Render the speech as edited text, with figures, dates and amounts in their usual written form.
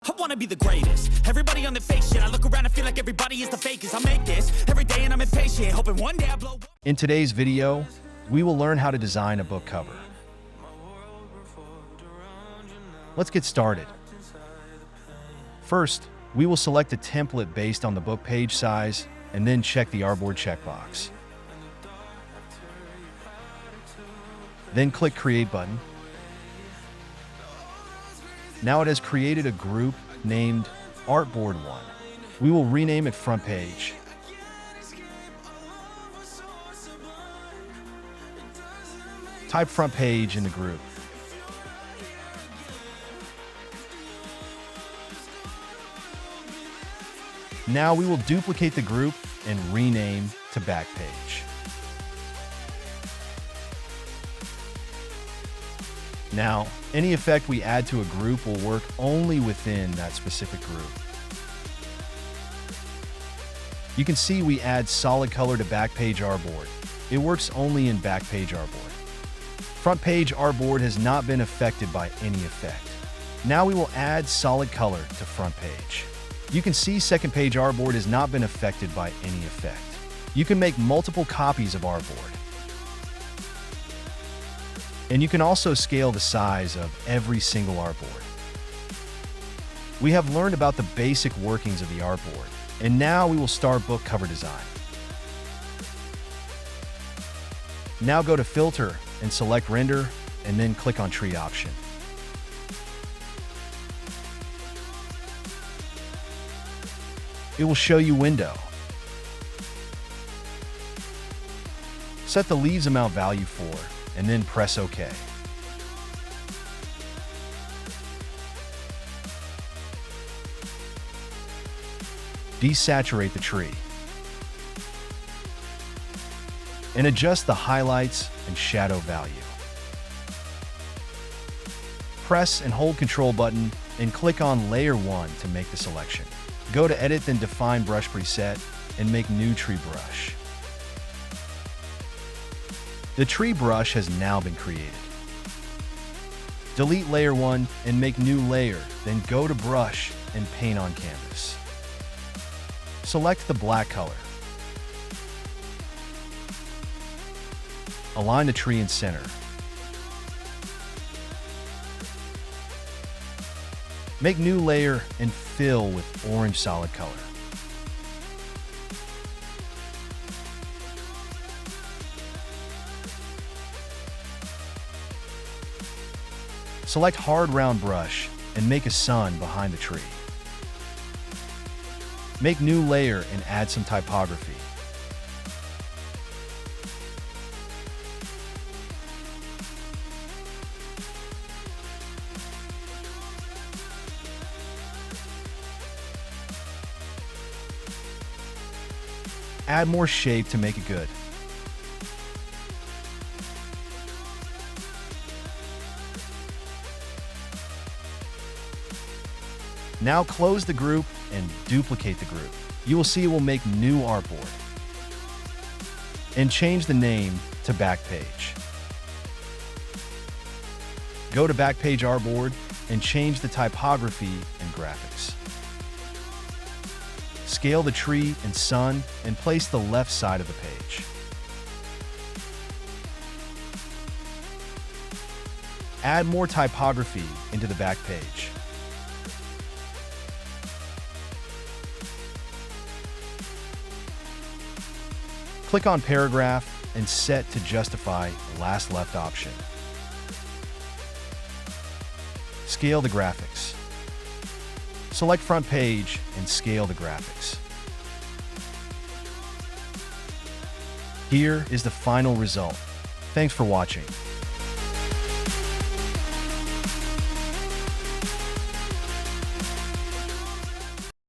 I wanna be the greatest. Everybody on the fake shit. I look around and feel like everybody is the fakest. I make this every day and I'm impatient, hoping one day I blow up. In today's video, we will learn how to design a book cover. Let's get started. First, we will select a template based on the book page size and then check the Artboard checkbox. Then click Create button. Now it has created a group named Artboard 1. We will rename it Front Page. Type Front Page in the group. Now we will duplicate the group and rename to Back Page. Now, any effect we add to a group will work only within that specific group. You can see we add solid color to Back Page Artboard. It works only in Back Page Artboard. Front Page Artboard has not been affected by any effect. Now we will add solid color to Front Page. You can see Second Page Artboard has not been affected by any effect. You can make multiple copies of Artboard. And you can also scale the size of every single artboard. We have learned about the basic workings of the artboard, and now we will start book cover design. Now go to Filter and select Render, and then click on Tree option. It will show you window. Set the leaves amount value for, and then press OK. Desaturate the tree. And adjust the highlights and shadow value. Press and hold Control button and click on Layer 1 to make the selection. Go to Edit, then Define Brush Preset and make New Tree Brush. The tree brush has now been created. Delete Layer 1 and make New Layer, then go to Brush and Paint on Canvas. Select the black color. Align the tree in center. Make New Layer and fill with orange solid color. Select Hard Round Brush and make a sun behind the tree. Make New Layer and add some typography. Add more shape to make it good. Now close the group and duplicate the group. You will see it will make new artboard. And change the name to Back Page. Go to Back Page Artboard and change the typography and graphics. Scale the tree and sun and place the left side of the page. Add more typography into the back page. Click on Paragraph and set to justify last left option. Scale the graphics. Select Front Page and scale the graphics. Here is the final result. Thanks for watching.